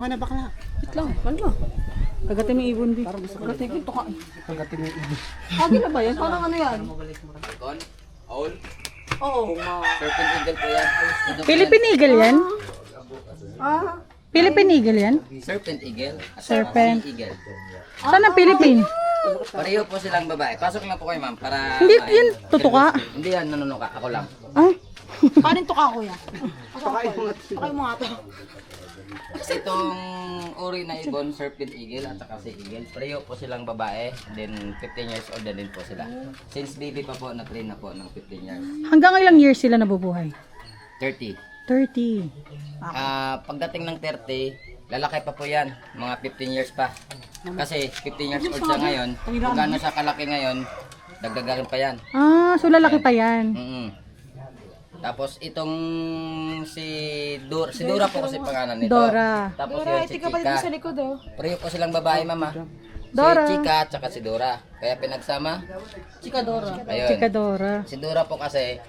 Mana bakla? Wait lang, ano ba? Kagatin mo yung ibon, di. Kagatin ko, tuka. Kagatin mo yung ibon. Agi na ba yan? Parang ano yan? Kon? Owl? Oo. Serpent eagle po yan. Philippine Eagle yan? Ah. Philippine Eagle yan? Serpent eagle. at Serpent. sea eagle. Saan ang Philippine? Pareho po silang babae. Pasok lang po kayo ma'am para... Hindi yun, tutuka. Hindi yan, nanunuka. Ako lang. Ay, Paano yung tuka, kuya? Tuka yung mga to. Kasi itong uri na ibon, serpent eagle at saka sea eagle, pareho po silang babae. Then 15 years old na din po sila. Since baby pa po, na-train na po ng 15 years. hanggang ilang years sila nabubuhay? 30. 30. Pagdating ng 30, lalaki pa po yan. Mga 15 years pa. Kasi 15 years old siya ngayon. Kung gano'n siya kalaki ngayon, dagdagarin pa yan. Ah, so lalaki pa yan. Tapos itong si Dora po kasi pangalan nito. Dora. Tapos yun si Chika. Sa likod, oh. Pareho po silang babae, mama. Dora. Si Chika at saka si Dora. Kaya pinagsama. Chikadora. Ayun. Chikadora. Si Dora po kasi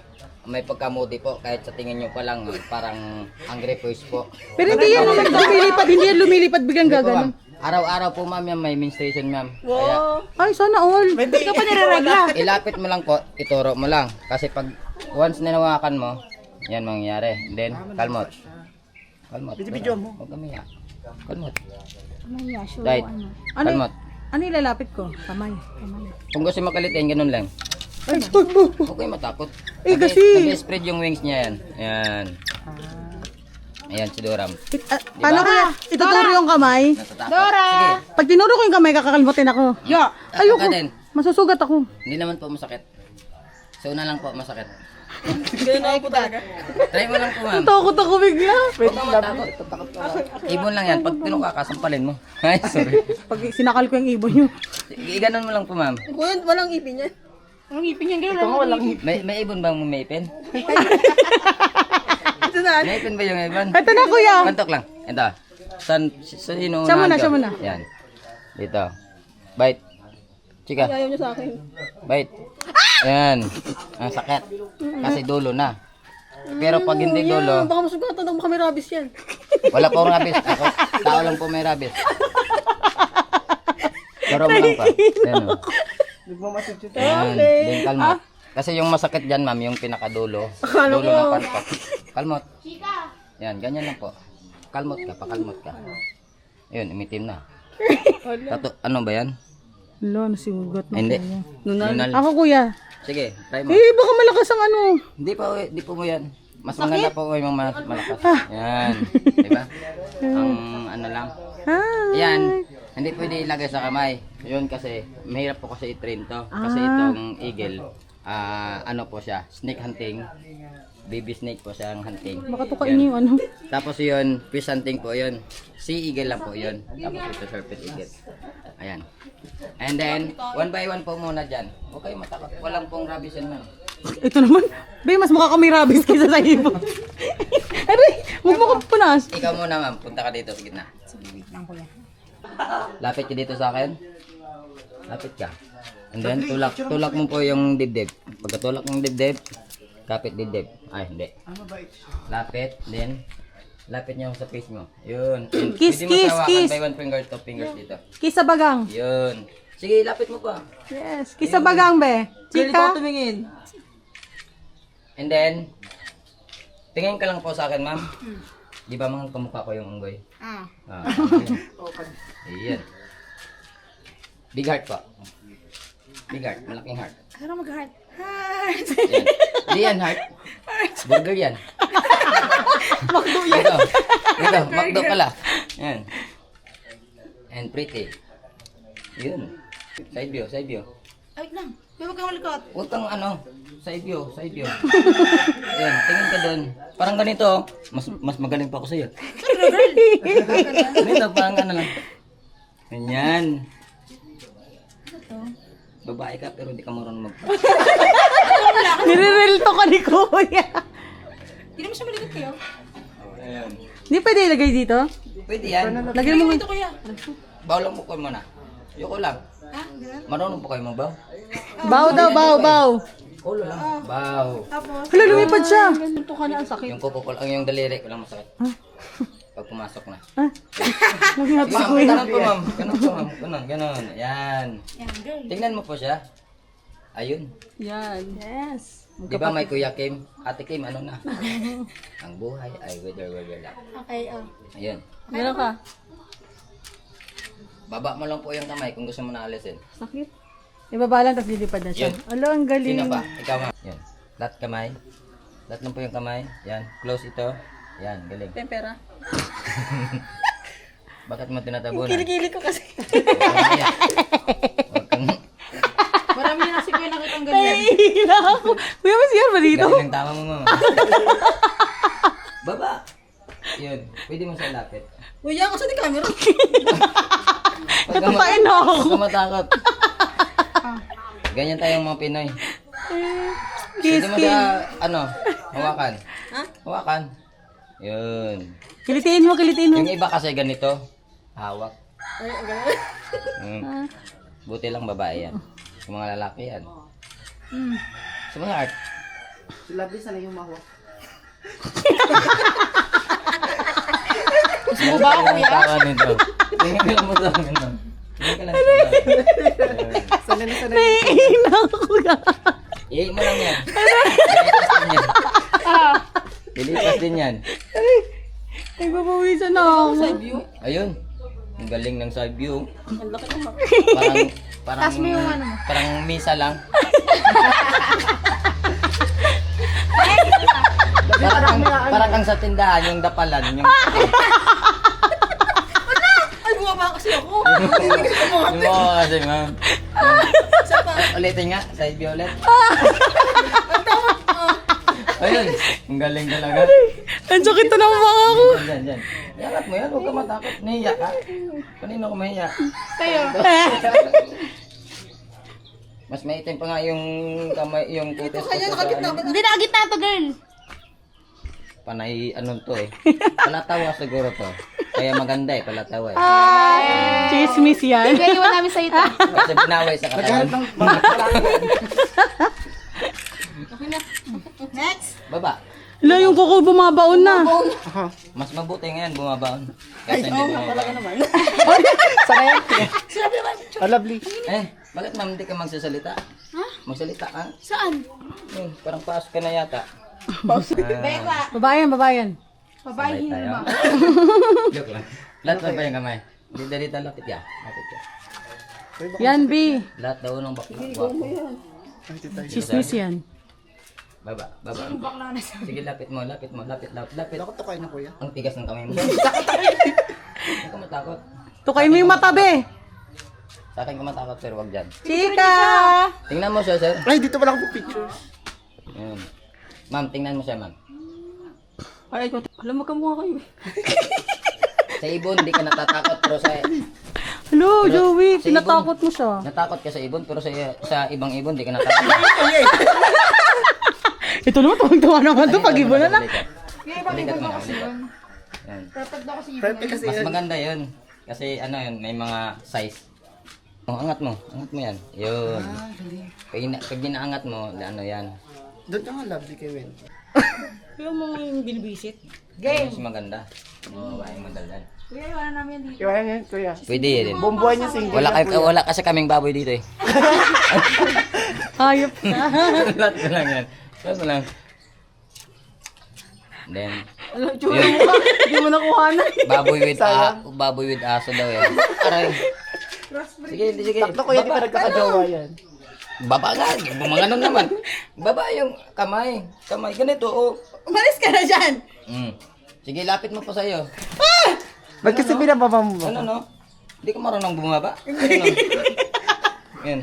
may pagkamudi po. Kahit sa tingin nyo pa lang, parang angry face po. Pero hindi yan lumilipad, hindi yan lumilipad biglang Hindi po, gaganon. ma'am. Araw-araw po ma'am yan, may menstruation ma'am. Kaya Ay, sana all. Hindi ka pa nireregla. ilapit mo lang po, ituro mo lang. Kasi pag once ninawakan mo, yan mangyayari. Then, kalmot. Kalmot. Video mo. Huwag kami ya. Kalmot. Maya, sure. Right. Ano, Kalmot. ano yung lalapit ko? Kamay. Kamay. Kung gusto makalitin, ganun lang. Ay, Huwag kayo matakot. Eh, kasi- Nag-spread yung wings niya yan. Yan. Ayan, si Doram. Paano kaya? Ituturo yung kamay? Natatakot. Sige. Pag tinuro ko yung kamay, kakakalmutin ako. Yeah. Ayoko. Ayoko. Din. Masusugat ako. Hindi naman po masakit. Sa una lang po masakit. Ganun ako talaga. Try mo lang po, ma'am. Takot ako bigla. Huwag kang matakot. Ibon lang yan. Pag tinuka ka, sampalin mo. Ay, sorry. Pag sinakal ko yung ibon nyo. Iganon mo lang po, ma'am. Kuya, walang ipin yan. Walang ipin yan, ganun lang. Walang May ibon bang may ipin? Ito na. May ipin ba yung ibon? Ito na kuya. Pantok lang. Ito. Sino Siya muna, unahan siya ko? muna. Yan. Dito. Bite. Chika. Ayaw niyo sa akin. Bite. Yan. Ang sakit. Kasi dulo na. Pero pag hindi dulo, Baka masugatan ako, baka may rabies yan. wala po rabies. Ako, tao lang po may rabies. Pero mo lang pa. Yan o. Nagmamasid siya. Yan. Then kalmot. Kasi yung masakit dyan, ma'am, yung pinakadulo. Dulo ng pantok. Kalmot. Yan, ganyan lang po. Kalmot ka, pakalmot ka. Ayun, umitim na. Ano ba yan? Lo, nasugat na Hindi. kuya. Nunal. Ako kuya. Sige, try mo. Eh, baka malakas ang ano. Hindi po mo yan. Mas maganda po yung malakas. Yan. Diba? Ang ano lang. Ah. Yan. Hindi pwede ilagay sa kamay. Yun kasi, mahirap po kasi i-train to. Kasi itong eagle, ano po siya, snake hunting. Baby snake po siyang hunting. Baka tukain niyo yung ano. Tapos yun, fish hunting po yun. Sea eagle lang po yun. Tapos ito serpent eagle. Ayan. And then, one by one po muna dyan. Huwag kayo matakot. Walang pong rabies yan, ma'am. Ito naman. Be, mas mukha kami rabies kaysa sa ibon. Aray, huwag mo ka punas. Ikaw muna, ma'am. Punta ka dito sa gitna. Lapit ka dito sa akin. Lapit ka. And then, tulak mo po yung dibdib. Pagkatulak ng dibdib, kapit dibdib. Ay, hindi. Lapit, then, lapit niyo sa face mo. Yun. And Kiss, pwede mo kiss, sawakan kiss. by one finger, two fingers dito. Kisa bagang. Yun. Sige, lapit mo pa. Yes, kisa bagang be. Galit Chika. ako tumingin. And then, tingin ka lang po sa akin, ma'am. Di ba mga kamukha ko yung unggoy? Ayan. Big heart po. Big heart, malaking heart. Ano mag-heart? Heart. Yan. Hindi yan heart. Burger yan. Makdo yan. Dito, makdo pala. Yan. And pretty. Yun. Side view, side view. Ay, lang. Huwag kang malikot. Huwag kang ano, side view, side view. Yan, tingin ka doon. Parang ganito, mas magaling pa ako sa'yo. Ganito, parang ano lang. Ganyan. Babae ka pero hindi ka marunong mag... Nire-relto ka ni kuya. Hindi naman siya malikot kayo. Ayan. Hindi pwede ilagay dito? Pwede yan. Lagyan mo. Ito kuya. Baw lang po kayo muna. Yoko lang. Ha? Ganun? Marunong po kayo magbaw? Baw daw, baw, baw. Ulo lang. Baw. Tapos, Hala, lumipad siya. ganito ka na ang sakit. Yung kuko ko lang, yung daliri ko lang masakit. Pag pumasok na. Ah. Mag-ingat si Ma'am, kuya. ganun po ma'am. Ganun po ma'am. Ganun. Yan. Tingnan mo po siya. Ayun. Yan. Yes. Di ba may Kuya Kim? Ate Kim, ano na? Ang buhay ay weather lang. Okay, oh. Ayun. Meron ka? Baba mo lang po yung kamay kung gusto mo na alisin. Sakit? Ibaba lang, tapos lilipad na siya. Yun. Alo, ang galing. Sino pa? Ikaw ma'am. Yan. Lahat kamay. Lahat lang po yung kamay. Yan. Close ito. Yan. Galing. Tempera. Bakit mo tinatabunan? Kilikili ko kasi. Huwag kang maiyak. Huwag kang... Marami na si Kuya nakitang ganyan. Nahihila ako. Kuya, mas yan ba dito? Galing ang tama mo mama. Baba. Yun. Pwede mo sa lapit. Kuya, ako sa di camera. Natapain na ako. Huwag ka matakot. Ganyan tayong mga Pinoy. Kiss, Pwede mo kiss. sa, ano, hawakan. Ha? Hawakan. Yun. Kilitiin mo, kilitiin mo. Yung iba kasi ganito, hawak. Buti lang babae yan. Yung mga lalaki yan. Sa mga art. Si Lovely sana yung mahawak. Gusto ba ako kuya? Tawa nito. Tingnan ka lang mo sa akin. Tingnan ka lang sa akin. Sana na sana. Nahihila ako ka. I-hate mo lang yan. Dilipas din yan. Dilipas din yan. Nagpapawisan na ako. Ayun. Ang galing ng side view. Ang laki naman. Parang parang misa lang. parang kang sa tindahan yung dapalan yung Ay, bumaba kasi ako. yung mga kasi ma'am. Ulitin nga, side view ulit. Ayun, ang galing talaga. Ang sakit na ng mga ako. Yan, yan. Iangat mo yan, huwag ka matakot. Nahiya ka. Kanino ko mahiya? Kayo. Mas maitim pa nga yung kamay, yung kutis ko Kaya sa nakabit na. ano. Hindi nakagit na to, girl. Panay, ano to eh. Palatawa siguro to. Kaya maganda eh, palatawa eh. Chismis yan. Kaya iwan namin sa ito. Kasi binaway sa katawan. Naghanap ng mga Next. Baba. Lo, yung kuko bumabaon na. Mas mabuti ngayon bumabaon. Kasi hindi bumabaon. Sana yan. Oh, Lovely. Eh, bakit ma'am hindi ka magsasalita? Ha? Magsalita ka? Saan? Parang pasok ka na yata. Beba. Babayan, babayan. Sabay tayo. Joke lang. Lahat na ba yung kamay? Hindi dito lapit ya. Lapit ya. Yan, B. Lahat daw ng bakla. Chismis yan. Baba, baba. Sige, lapit mo, lapit mo, lapit. Ako to kayo na kuya. Ang tigas ng kamay mo. Huwag ka matakot. Tukay mo yung mata, be. Sa akin ka matakot, sir. Huwag dyan. Chika! Tingnan mo siya, sir. Ay, dito pala ako pictures. Ayan. Ma'am, tingnan mo siya, ma'am. Ay, alam mo kamukha kayo. Sa ibon, hindi ka natatakot. Pero sa... Hello, Joey. sa ibon- Pinatakot mo siya. Natakot ka sa ibon, pero sa ibang ibon, hindi ka natakot. Ito naman, tuwang-tuwa naman to. Pag ibo na lang. Balikat mo na, balikat. Yan. Perfect kasi Mas yan. maganda yun. Kasi ano yun, may mga size. Oh, angat mo yan. Yun. Pag ginaangat mo, ano yan. Doon ka nga Lovely kay Wen. Yung mga yung binibisit. Mas maganda. Oo, babaeng madaldal. Kuya, iwanan namin yan dito. Iwanan yan kuya. Pwede din. Bumbuhan niya single. Wala kasi kaming baboy dito eh. Hayop na. Lahat ko lang yan. Lahat ko lang. Then, Ano, tsura mo ka. Hindi mo nakuha na. baboy with aso daw eh. Aray. Sige. Tatlo kuya, di pa nagkakajowa yan. Baba nga. Bumangano naman. Baba yung kamay. Kamay. Ganito oh. Umalis ka na dyan. Sige, lapit mo pa sa'yo. Ba't kasi pinababa mo ba? Ano no? Hindi ka marunong bumaba. Ano? Yan.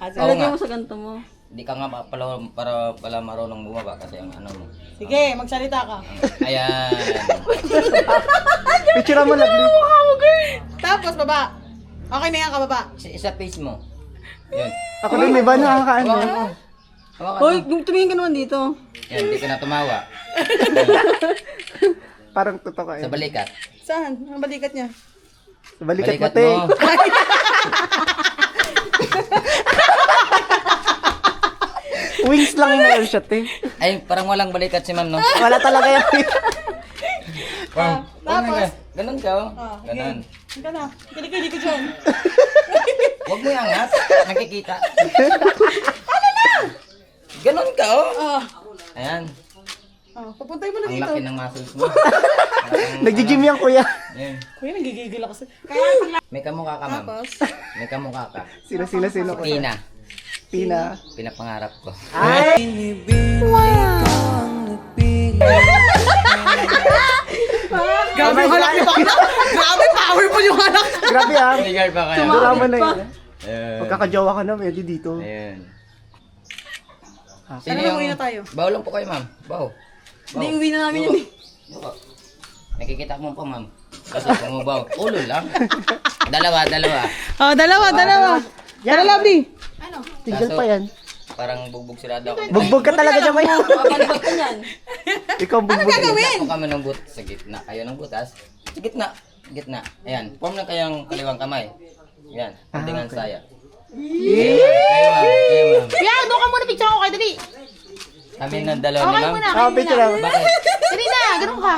Oo Lagyan nga. mo sa ganito mo. Hindi ka nga pala marunong bumaba kasi ang ano mo. Sige, magsalita ka. Ayan. Picture mo Lovely. Tapos, baba. Okay na yan, kababa. Isa face mo. Yun. Ako rin, may ba nakakaano? Hawakan mo. Hawakan Hoy, mo. tumingin ka naman dito. Yan, hindi ka na tumawa. Parang totoo ka Sa eh. balikat. Saan? Ang balikat niya. Balikat mo, Balikat te. mo. Wings lang meron siya, te. Ay, parang walang balikat si ma'am, no? Wala talaga yan. Tapos? Ganun ka, oh. Ganun. Hindi ka na. Kilikili ko dyan. Huwag mo iangat. Nakikita. Ganun ka, oh. Ayan. Papuntay mo na Ang dito. laki ng muscles mo. Nagji-gym yan, kuya. Ayan. Kuya, nagigigil ako sa... May kamukha ka, ma'am. May kamukha ka. Sino, kuya? Tina. Tina. Pinapangarap ko. Ay! Grabe yung anak ni Bakla. Grabe, powerful yung anak. Grabe ah. Sigar pa kaya. Drama na yun. Ayan. Pagkakajowa ka na, medyo dito. Ayan. Ano na, uwi na tayo? Baw lang po kayo, ma'am. Baw. Hindi, uwi na namin yun eh. Baw. Nakikita mo pa, ma'am. Kasi umubaw. Ulo lang. Dalawa. Oh, dalawa. Tara, Lovely. Tigil pa yan. Parang bugbog sirado ako. Bugbog ka talaga dyan, kuya. Babalibat ko niyan. Ikaw ang bugbog. Ako kami ng but sa gitna. Kayo ng butas. Sa gitna. Gitna. Ayan. Form lang kayong kaliwang kamay. Ayan. Pagdingan saya. Kayo, ma'am. Kuya, doon ka muna picture ako kay dali. Kami ng dalawa ni Okay ma'am. muna, Ah, kayo picture muna. lang. Bakit? Dali na, ganun ka.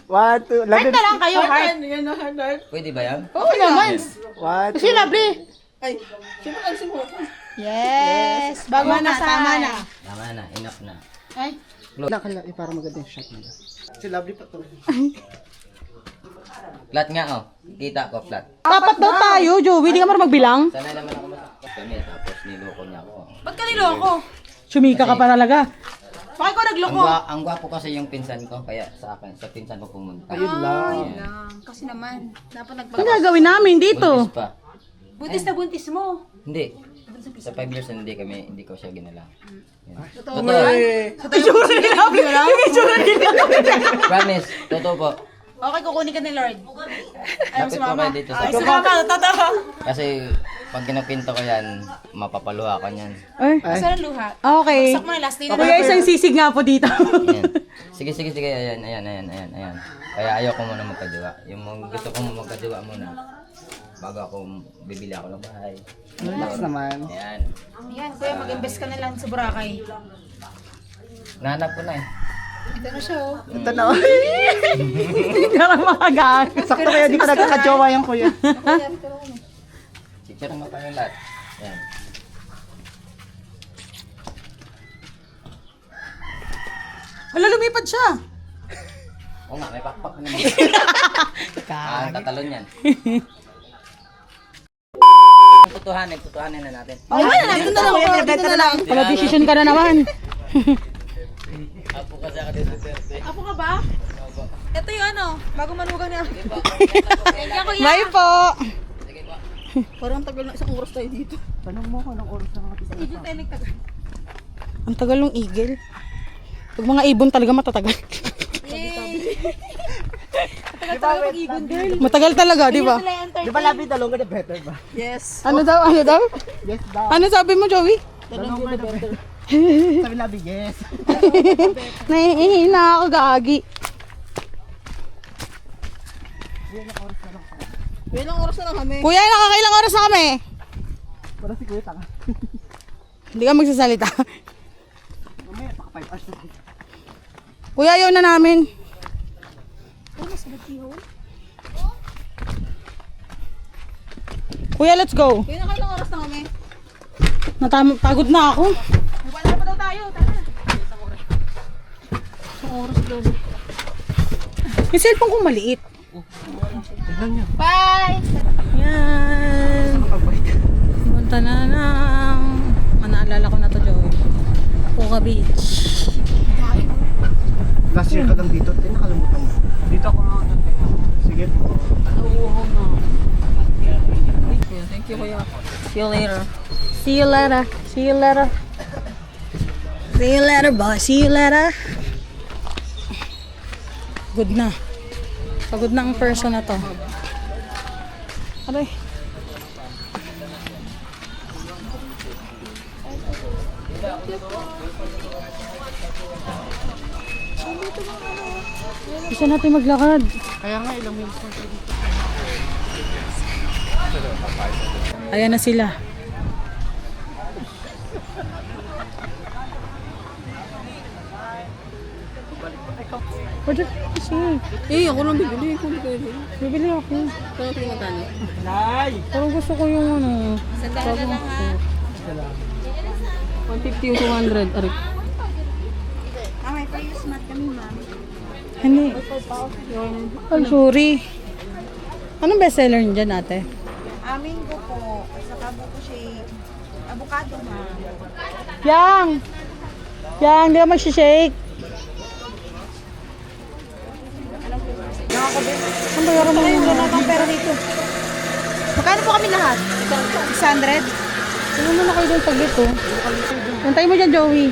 1, 2, Heart na lang kayo, heart. Pwede ba yan? Oo naman. 1, Kasi lovely. Ay, siyempre alisin mo. Yes. Bago na, Tama na. Tama na. Enough na. Ay. Nakala, para maganda yung shot nila. Si Lovely pa to. Flat nga, oh. Kita ko, flat. Apat daw tayo, Joey. Di ka marunong magbilang. Sanay naman ako kami, tapos niloko niya ako. Ba't ka niloko? Sumika ka pa talaga. Bakit ko nagloko? Ang gwapo kasi yung pinsan ko, kaya sa akin, sa pinsan ko pumunta. Ayun lang. Lang. Kasi naman, dapat Ang gagawin namin dito? Buntis pa. Buntis na buntis mo. Hindi. Sa 5 years na hindi ko siya ginala. Yan. Totoo Totoo. ba? Itsura ni Lovely. Itsura ni Lovely. Promise. Totoo po. Okay, kukunin ka ni Lord. Lapit po kayo dito sa... Totoo. Kasi pag kinapinto ko yan, mapapaluha ko niyan. Ay, Saan ang luha? okay. Sak mo na last day na. Kuya, isang sisig nga po dito. Ayan. Sige. Ayan. Kaya ayoko muna magkadiwa. Yung gusto kong magkadiwa muna. Bago ako bibili ako ng bahay. Relax naman. Ayan. Yan, kuya, mag-invest ka na lang sa Boracay. Nahanap ko na eh. Ito na siya, oh. Ito na. Parang makagaan. Sakto kaya di ka nagkakajowa yung kuya. Picture mo pa yung lahat. Ayan. Wala, lumipad siya. Oo nga, may pakpak naman. Tatalon yan. Tutuhanin na natin. Ito na lang. Wala, decision ka na naman. Apo kasi ako dito, Terte. Apo ka ba? Ito yung ano, bago manugang niya. Thank you, kuya. Bye po. Parang tagal na isang oras tayo dito. Tanong mo kung anong oras na nakapisa. Hindi tayo nagtagal. Ang tagal ng eagle. Pag mga ibon talaga matatagal. Matagal tayo mag-igon, girl. Matagal talaga, di ba? Di ba Lovely, the longer the better ba? Yes. Ano daw? Yes daw. Ano sabi mo, Joey? The longer the better. Sabi Lovely, yes. Nahihina ako, gagi. Ilang oras na lang kami. Kuya, nakakailang oras na kami. Wala si kuya tanga. Hindi ka magsasalita. Mamaya, paka 5 hours na. Kuya, ayaw na namin. Kuya, let's go. Ilang oras na kami. Pagod na ako. Wala pa daw tayo. Tara. Yung cellphone ko maliit. Bye! Yan. Punta na ng... Naalala ko na to, Joey. Puka Beach. Last year ka lang dito, nakalimutan mo. Dito ako mga sige po. Thank you, kuya. See you later. See you later. See you later. See you later, boy. See you later. Good na. Pagod na ang person na to. Aray. Isa natin maglakad. Kaya nga, ilang minutes na siya dito. Ayan na sila. Order kasi. Eh, ako lang bibili. Kung pwede. Bibili ako. Kaya ito magkano? Parang gusto ko yung ano. Sandaan na lang ha. 150 yung 200. Aray. May free smart kami, ma'am. Hindi. I'm sorry. Anong bestseller niyo dyan, ate? Amin ko po. Saka buko shake. Avocado, ma'am. Yang! Yang, di ka mag-shake. Ang bayaran mo yung Wala kang pera dito. Magkano po kami lahat? 600? Ano mo na kayo doon saglit, oh. Antay mo dyan, Joey.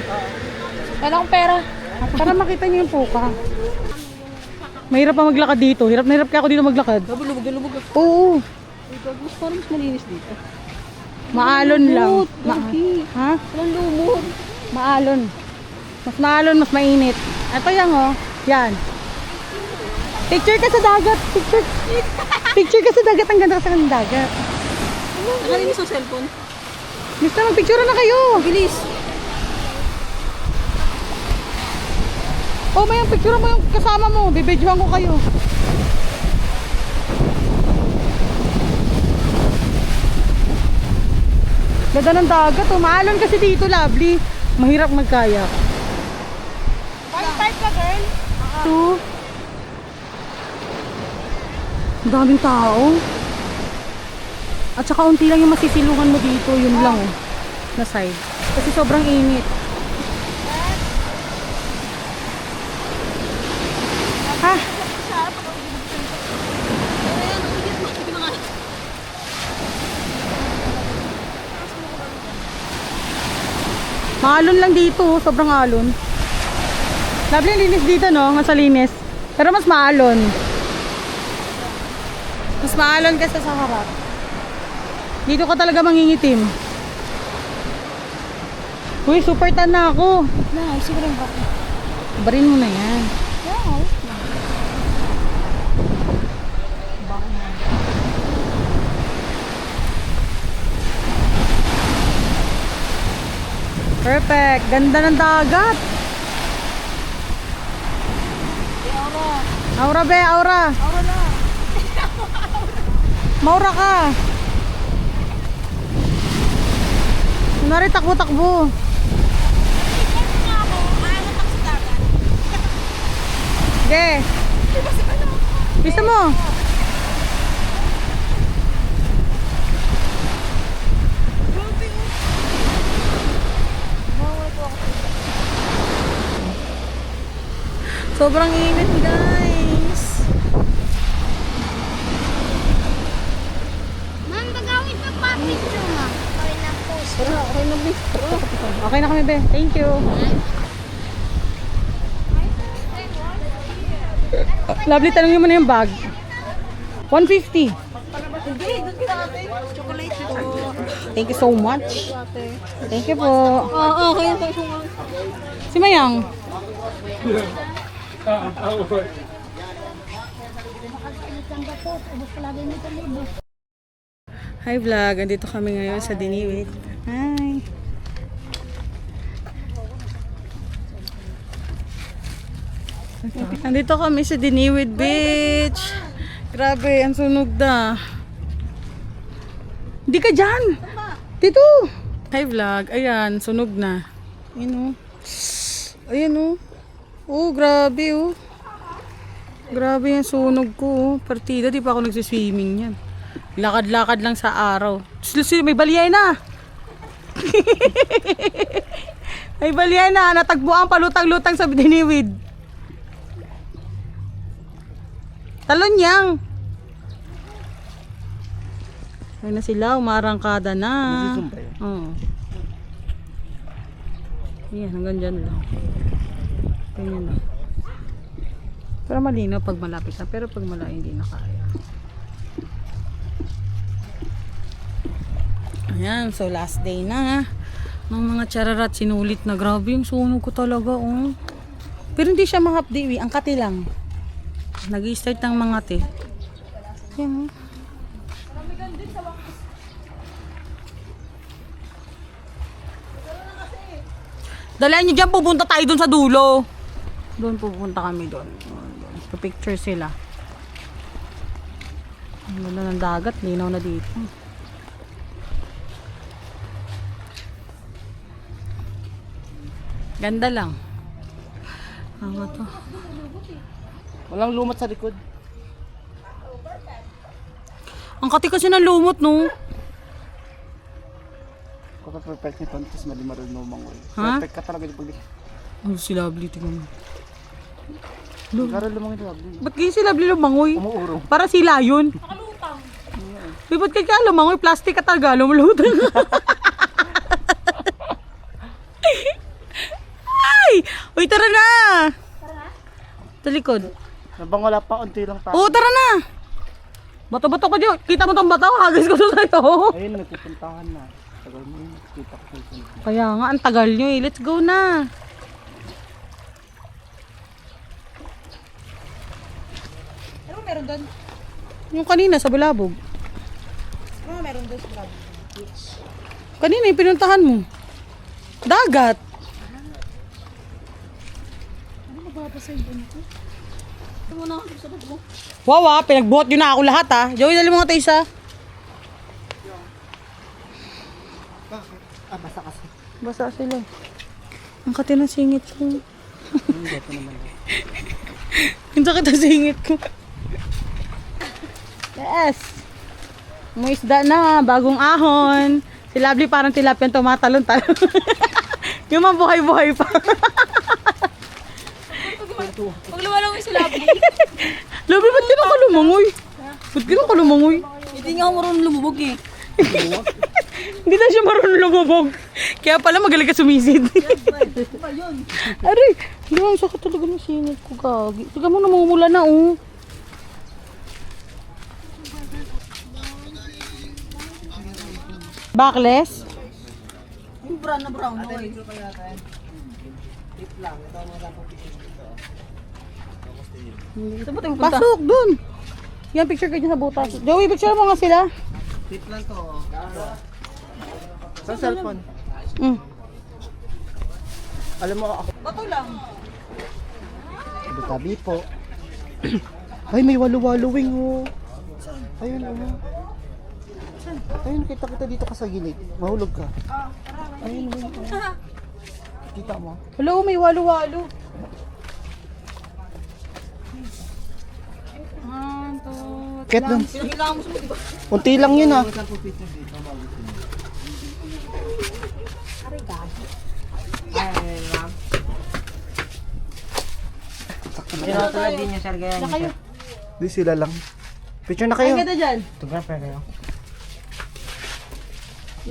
Wala akong pera. Para makita niyo yung puka. Mahirap pa maglakad dito. Hirap na hirap kaya ako dito maglakad. Lubog. Oo. Mas parang mas malinis dito. Maalon lang. Ha? Walang lumot. Maalon. Mas maalon, mas mainit. Ito yan, oh. Yan. Picture ka sa dagat. Picture ka sa dagat. Ang ganda ka sa dagat. Nakalinis ang cellphone. Mister, magpicture na kayo. Bilis. Oh, may picture mo yung kasama mo. Bibidyohan ko kayo. Ganda ng dagat, oh. Maalon kasi dito, lovely. Mahirap magkayak. 5 ka, girl? 2. Ang daming tao. At saka unti lang yung masisilungan mo dito. Yun lang, oh. Na side. Kasi sobrang init. Ha? Maalon lang dito, oh. Sobrang alon. Lovely, linis dito, no? Nga sa linis. Pero mas maalon. Mas maalon kasi sa harap. Dito ka talaga mangingitim. Uy, super tan na ako. No, siguro yung bako. Barin mo na yan. Wow. Perfect. Ganda ng dagat. Aura be, aura. Aura na. Maura ka. Kunwari takbo-takbo. Sige. Bisa mo. Sobrang init, guys. Ma'am, bagawin pa pa picture mo. Okay na po. Okay na kami, be. Thank you. Lovely, tanongin mo na yung bag. 150. Hindi, doon kita natin. Chocolate po. Thank you so much. Thank you po. Oo, kaya pa isang Si Mayang. Hi vlog, andito kami ngayon sa Diniwit. Hi. Andito kami sa Diniwit Beach. Grabe, ang sunog na. Hindi ka dyan. Dito. Hi vlog, ayan, sunog na. Ayan o. Ayan o. Oh, grabe oh. Grabe yung sunog ko oh. Partida, di pa ako nagsiswimming yan. Lakad-lakad lang sa araw. May balyay na. May balyay na. Natagbuan palutang-lutang sa Diniwid. Talon yang. Ayun na sila, umarangkada na. Oo. Yan, hanggang dyan lang. Ganyan lang. Pero malinaw pag malapit na. Pero pag malayo hindi na kaya. Ayan, so last day na. Ng mga chararat, sinulit na. Grabe yung sunog ko talaga. Oh. Pero hindi siya mahapdi. Ang kati lang. Nag-i-start ng mga te. Ayan. Dalayan nyo dyan, pupunta tayo dun sa dulo. Doon pupunta kami doon. Picture sila. Ang ganda ng dagat, linaw na dito. Ganda lang. Ano to? Walang lumot sa likod. Ang kati kasi ng lumot, no? Kapag perfect nito, tapos malimaril mo mangoy. Ha? Perfect ka talaga yung paglik. Oh, si Lovely, tingnan mo. Karal lumang ito, lovely. Ba't kayo si Lovely lumangoy? Umuurong. Para sila yun. Nakalutang. Ba't kayo lumangoy? Plastic ka talaga, lumulutang. Ay! Uy, tara na! Sa likod. Nabang wala pa, unti lang pa. Oo, tara na! Bato-bato ko dyan. Kita mo tong bato? Hagis ko sa sa'yo. Ayun, nagpupuntahan na. Tagal mo yun. Kita ko sa'yo. Kaya nga, ang tagal nyo eh. Let's go na. Ano meron doon? Yung kanina sa Bulabog. Ano meron doon sa lobby? Kanina yung pinuntahan mo. Dagat. Ano muna ako sa loob mo? Wow ah, pinagbuhat nyo na ako lahat ah. Joey, dali mo nga tayo isa. Basta kasi. Basa sila. Ang kati ng singit ko. Hindi, ito naman. Ang sakit ang singit ko. Yes. May isda na, bagong ahon. Si Lovely parang tilapia tumatalon-talon. Yung mabuhay-buhay pa. Pag lumalang yung sila, Lovely, ba't ka ka lumangoy? Ba't ka lumangoy? hindi nga ako marunong lumubog eh. Hindi na siya marunong lumubog. Kaya pala magaling ka sumisid. Aray, hindi ang sakit talaga ng singit ko, gagi. Tiga mo, namumula na, oh. Backless? Yung brown na brown. Okay. Saan ba tayo pupunta? Pasok, dun. Yan, picture ka dyan sa butas. Joey, picture mo nga sila. Tip lang to. Sa cellphone. Mm. Alam mo ako. Bato lang. Tabi po. Ay, may walu-waluwing oh. Ayun, ano. Ayun, kita dito ka sa gilid. Mahulog ka. Ayun, ayun. Kita mo. Hello, may walo-walo. 1, 2, Ket dun. Kailangan mo sumunod, di ba? Unti lang yun ah. Di sila lang. Picture na kayo. Ang ganda dyan. Photographer kayo.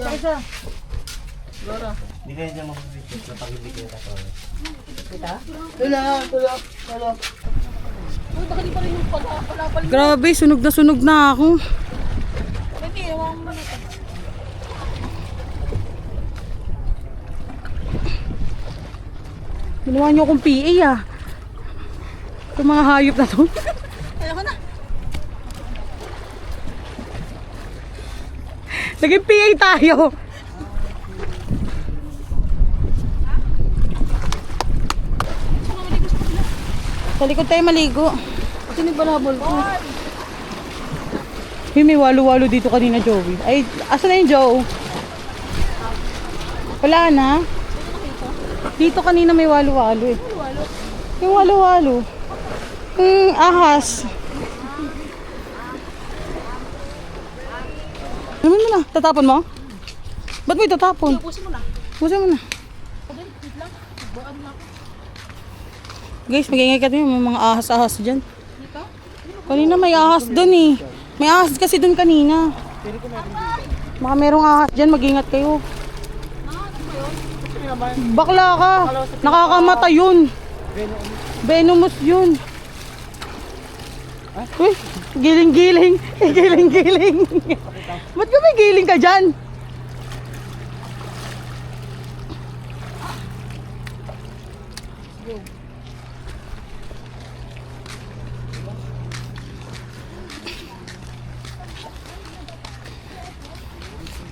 Isa. Hindi kayo dyan mag-picture kapag hindi kayo katulad. Uy, baka di pa rin yung palapal. Grabe, sunog na ako. Hindi, ewan mo na ito. Ginawa niyo akong PA ah. Itong mga hayop na to. Ayoko na. Naging PA tayo. Sa likod tayo maligo. Sino yung balabol ko? Hey, may walo-walo dito kanina, Joey. Ay, asa na yung Joe? Wala na. Dito kanina may walo-walo eh. Yung walo-walo. Ahas. Naman mo na. Tatapon mo? Ba't mo itatapon? Pusin mo na. Pusin mo na. Guys, mag-iingay ka din. May mga ahas-ahas dyan. Kanina may ahas dun eh. May ahas kasi dun kanina. Baka merong ahas dyan. Mag-ingat kayo. Bakla ka. Nakakamatay yun. Venomous yun. Uy, giling-giling. Giling-giling. Ba't ka may giling ka dyan?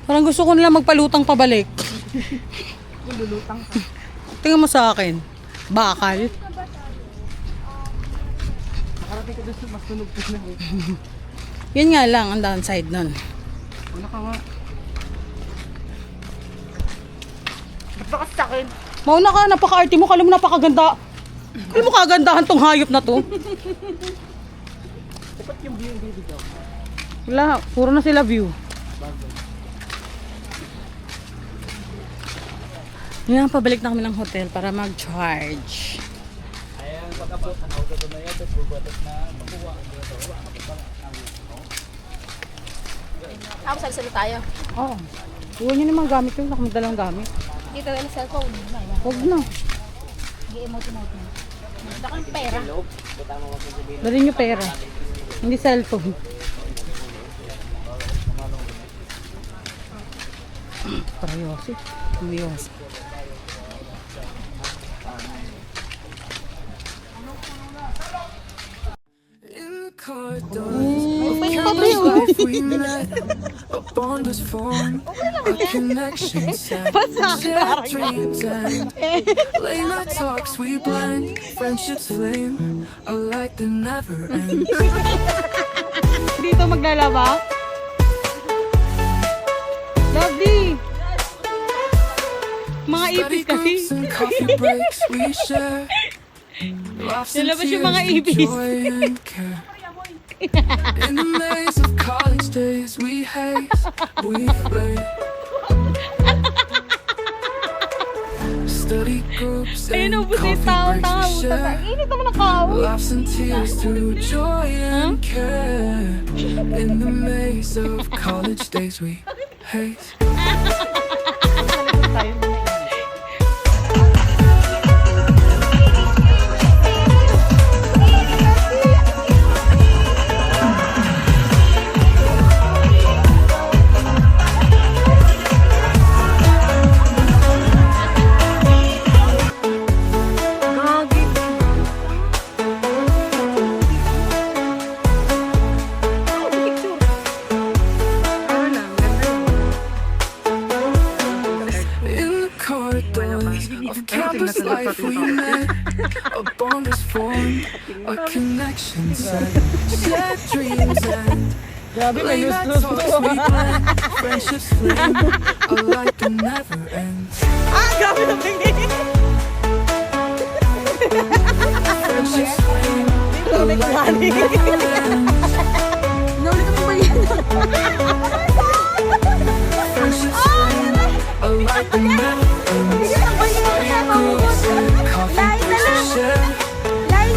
Parang gusto ko nila magpalutang pabalik. Lulutang ka. Tingnan mo sa akin. Bakal. Sabi ko doon mas tunog ko na eh. Yun nga lang ang downside nun. Ano ka nga? Ba't ba kasi sa akin? Mauna ka, napaka-arte mo. Kala mo napakaganda. Kala mo kagandahan tong hayop na to. Dapat yung view yung video. Wala, puro na sila view. Yan, pabalik na kami ng hotel para mag-charge. Tapos sagsali tayo. Oo. Iwan nyo na mga gamit yun. Nakamadalang gamit. Dito tayo ng cellphone. Huwag na. Gi-emote-emote mo. Gusto kang pera. Dali nyo pera. Hindi cellphone. Parayosi. Umiyosi. Life we met, a bond was formed, a connection set, shared dreams and late night talks we blend, friendships flame, a light that never ends. Dito maglalaba? Lovely! Mga ipis Study kasi. groups and coffee breaks we share, laughs and Nalabas yung mga tears, ibis. joy and care. In the maze of college days we haze, we flame. Study groups and Ayun, ubus na yung coffee tao-tao. breaks we share, Init naman ang kao. laughs and tears through joy and care. In the maze of college days we haze. Of campus life we met, a bond was formed, a connection set, shared dreams and late night talks we blend, friendships flame, a light that never ends. Friendships flame, a light that never ends. Friendships flame, a light that never ends. Coffee breaks we share,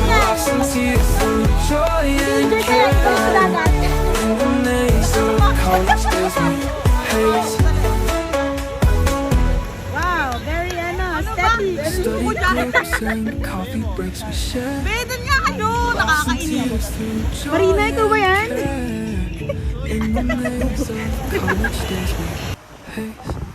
laughs and tears through joy and care. In the maze of college days we haze. Wow, very steady. Study groups and coffee breaks we share, Doon nga kayo, laughs and tears through joy Marina, ikaw ba yan? and care. In the maze of college days we haze.